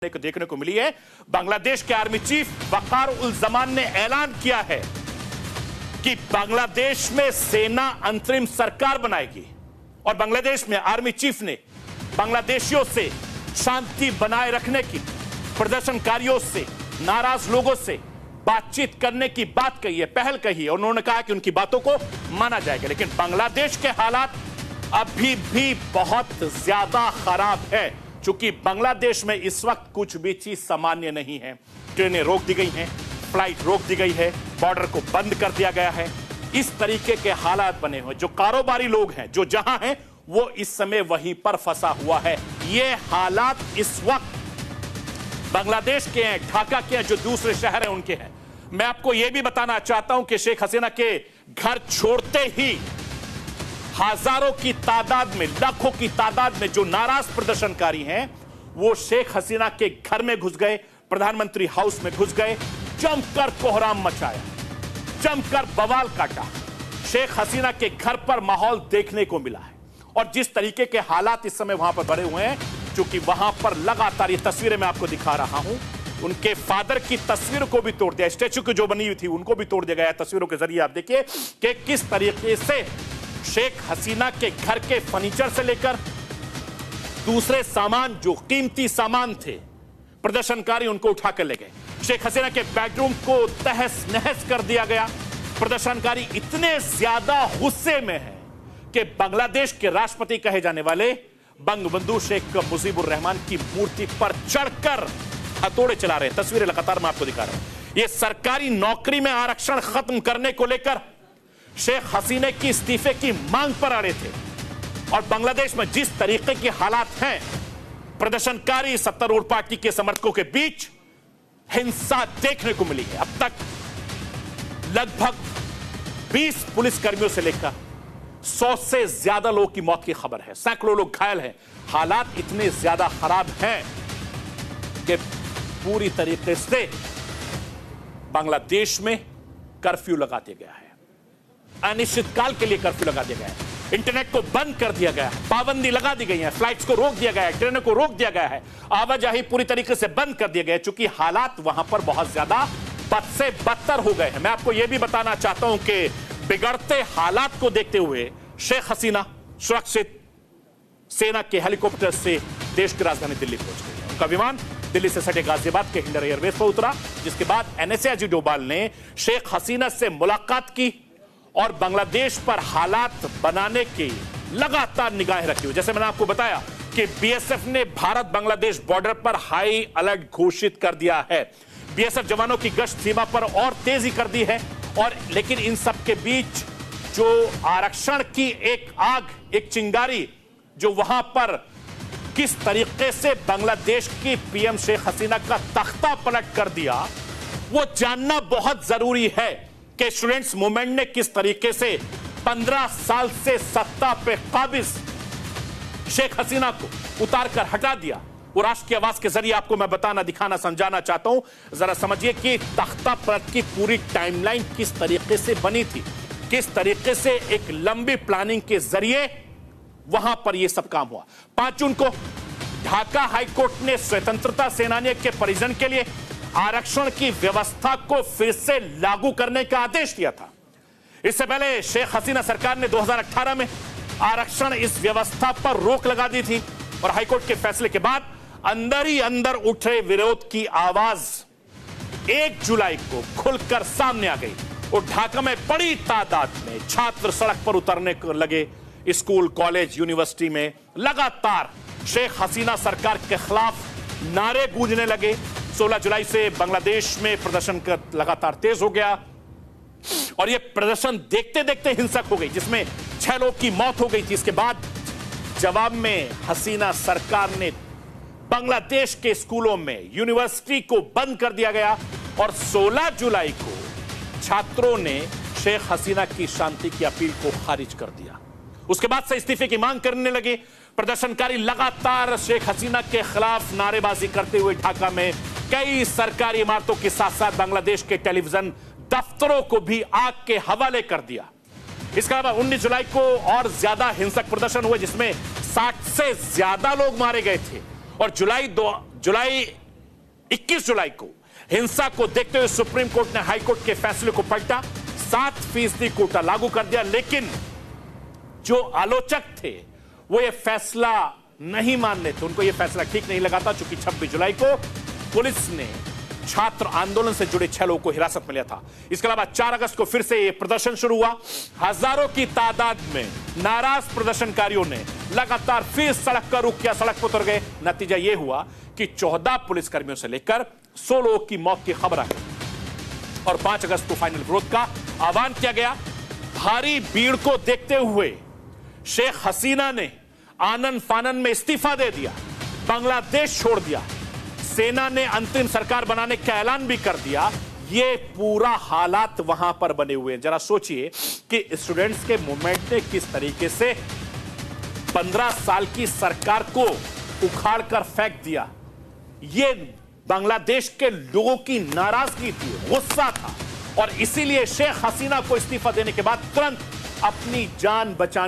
को देखने को मिली है। बांग्लादेश के आर्मी चीफ वकार उल जमान ने ऐलान किया है कि बांग्लादेश में सेना अंतरिम सरकार बनाएगी और बांग्लादेश में आर्मी चीफ ने बांग्लादेशियों से शांति बनाए रखने की, प्रदर्शनकारियों से, नाराज लोगों से बातचीत करने की बात कही है, पहल कही है। उन्होंने कहा कि उनकी बातों को माना जाएगा, लेकिन बांग्लादेश के हालात अभी भी बहुत ज्यादा खराब है। चूंकि बांग्लादेश में इस वक्त कुछ भी चीज सामान्य नहीं है। ट्रेनें रोक दी गई हैं, फ्लाइट रोक दी गई है, बॉर्डर को बंद कर दिया गया है। इस तरीके के हालात बने हुए, जो कारोबारी लोग हैं, जो जहां हैं, वो इस समय वहीं पर फंसा हुआ है। ये हालात इस वक्त बांग्लादेश के हैं, ढाका के हैं, जो दूसरे शहर हैं उनके हैं। मैं आपको यह भी बताना चाहता हूं कि शेख हसीना के घर छोड़ते ही हजारों की तादाद में, लाखों की तादाद में जो नाराज प्रदर्शनकारी हैं, वो शेख हसीना के घर में घुस गए, प्रधानमंत्री हाउस में घुस गए, जमकर कोहराम मचाया, जमकर बवाल काटा। शेख हसीना के घर पर माहौल देखने को मिला है और जिस तरीके के हालात इस समय वहां पर बने हुए हैं, क्योंकि वहां पर लगातार, ये तस्वीरें मैं आपको दिखा रहा हूं, उनके फादर की तस्वीर को भी तोड़ दिया, स्टैच्यू की जो बनी हुई थी उनको भी तोड़ दिया गया। तस्वीरों के जरिए आप देखिए कि किस तरीके से शेख हसीना के घर के फर्नीचर से लेकर दूसरे सामान, जो कीमती सामान थे, प्रदर्शनकारी उनको उठाकर ले गए। शेख हसीना के बेडरूम को तहस नहस कर दिया गया। प्रदर्शनकारी इतने ज्यादा गुस्से में हैं कि बांग्लादेश के राष्ट्रपति कहे जाने वाले बंगबंधु शेख मुजीबुर रहमान की मूर्ति पर चढ़कर हथौड़े चला रहे हैं। तस्वीरें लगातार मैं आपको दिखा रहा हूं। यह सरकारी नौकरी में आरक्षण खत्म करने को लेकर शेख हसीना की इस्तीफे की मांग पर अड़े थे। और बांग्लादेश में जिस तरीके के हालात हैं, प्रदर्शनकारी, सत्तारूढ़ पार्टी के समर्थकों के बीच हिंसा देखने को मिली है। अब तक लगभग 20 पुलिसकर्मियों से लेकर 100 से ज्यादा लोगों की मौत की खबर है, सैकड़ों लोग घायल हैं। हालात इतने ज्यादा खराब हैं कि पूरी तरीके से बांग्लादेश में कर्फ्यू लगा दिया गया है, अनिश्चितकाल के लिए कर्फ्यू लगा दिया गया है, इंटरनेट को बंद कर दिया गया है, पाबंदी लगा दी गई है, फ्लाइट्स को रोक दिया गया है, ट्रेनों को रोक दिया गया है, आवाजाही पूरी तरीके से बंद कर दिया गया है, चूंकि हालात वहां पर बहुत ज्यादा बद से बदतर हो गए हैं। मैं आपको यह भी बताना चाहता हूं कि बिगड़ते हालात को देखते हुए शेख हसीना सुरक्षित सेना के हेलीकॉप्टर से देश की राजधानी दिल्ली पहुंच गई। उनका विमान दिल्ली से सटे गाजियाबाद के हिंडन एयरबेस पर उतरा, जिसके बाद एनएसए अजीत डोभाल ने शेख हसीना से मुलाकात की और बांग्लादेश पर हालात बनाने की लगातार निगाहें रखी हुई। जैसे मैंने आपको बताया कि बीएसएफ ने भारत बांग्लादेश बॉर्डर पर हाई अलर्ट घोषित कर दिया है। बीएसएफ जवानों की गश्त सीमा पर और तेजी कर दी है। और लेकिन इन सब के बीच जो आरक्षण की एक आग, एक चिंगारी, जो वहां पर किस तरीके से बांग्लादेश की पीएम शेख हसीना का तख्ता पलट कर दिया, वो जानना बहुत जरूरी है कि स्टूडेंट्स मूवमेंट ने किस तरीके से 15 साल से सत्ता पे काबिज शेख हसीना को उतारकर हटा दिया। वो राष्ट्र की आवाज के जरिए आपको मैं बताना, दिखाना, समझाना चाहता हूं। जरा समझिए कि तख्ता पलट की पूरी टाइमलाइन किस तरीके से बनी थी, किस तरीके से एक लंबी प्लानिंग के जरिए वहां पर यह सब काम हुआ। 5 जून को ढाका हाईकोर्ट ने स्वतंत्रता सेनानियों के परिजन के लिए आरक्षण की व्यवस्था को फिर से लागू करने का आदेश दिया था। इससे पहले शेख हसीना सरकार ने 2018 में आरक्षण इस व्यवस्था पर रोक लगा दी थी और हाईकोर्ट के फैसले के बाद अंदर ही अंदर उठे विरोध की आवाज 1 जुलाई को खुलकर सामने आ गई और ढाका में बड़ी तादाद में छात्र सड़क पर उतरने को लगे। स्कूल, कॉलेज, यूनिवर्सिटी में लगातार शेख हसीना सरकार के खिलाफ नारे गूंजने लगे। 16 जुलाई से बांग्लादेश में प्रदर्शन लगातार तेज हो गया और यह प्रदर्शन देखते देखते हिंसक हो गई, जिसमें 6 लोग की मौत हो गई थी। इसके बाद जवाब में हसीना सरकार ने बांग्लादेश के स्कूलों में, यूनिवर्सिटी को बंद कर दिया गया और 16 जुलाई को छात्रों ने शेख हसीना की शांति की अपील को खारिज कर दिया। उसके बाद से इस्तीफे की मांग करने लगे। प्रदर्शनकारी लगातार शेख हसीना के खिलाफ नारेबाजी करते हुए ढाका में कई सरकारी इमारतों के साथ साथ बांग्लादेश के टेलीविजन दफ्तरों को भी आग के हवाले कर दिया। इसके अलावा 19 जुलाई को और ज्यादा हिंसक प्रदर्शन हुए, जिसमें 60 से ज्यादा लोग मारे गए थे और जुलाई 21 जुलाई को हिंसा को देखते हुए सुप्रीम कोर्ट ने हाई कोर्ट के फैसले को पलटा, 7% कोटा लागू कर दिया। लेकिन जो आलोचक थे वो ये फैसला नहीं मानने थे, उनको ये फैसला ठीक नहीं लगा था, क्योंकि 26 जुलाई को पुलिस ने छात्र आंदोलन से जुड़े 6 लोगों को हिरासत में लिया था। इसके अलावा 4 अगस्त को फिर से ये प्रदर्शन शुरू हुआ। हजारों की तादाद में नाराज प्रदर्शनकारियों ने लगातार फिर सड़क का रुख किया, सड़क पर उतर गए। नतीजा यह हुआ कि 14 पुलिसकर्मियों से लेकर 100 लोगों की मौत की खबर आई और 5 अगस्त को फाइनल विरोध का आह्वान किया गया। भारी भीड़ को देखते हुए शेख हसीना ने आनन फानन में इस्तीफा दे दिया, बांग्लादेश छोड़ दिया। सेना ने अंतरिम सरकार बनाने का ऐलान भी कर दिया। ये पूरा हालात वहां पर बने हुए हैं। जरा सोचिए कि स्टूडेंट्स के मूवमेंट ने किस तरीके से 15 साल की सरकार को उखाड़ कर फेंक दिया। ये बांग्लादेश के लोगों की नाराजगी थी, गुस्सा था, और इसीलिए शेख हसीना को इस्तीफा देने के बाद तुरंत अपनी जान बचाने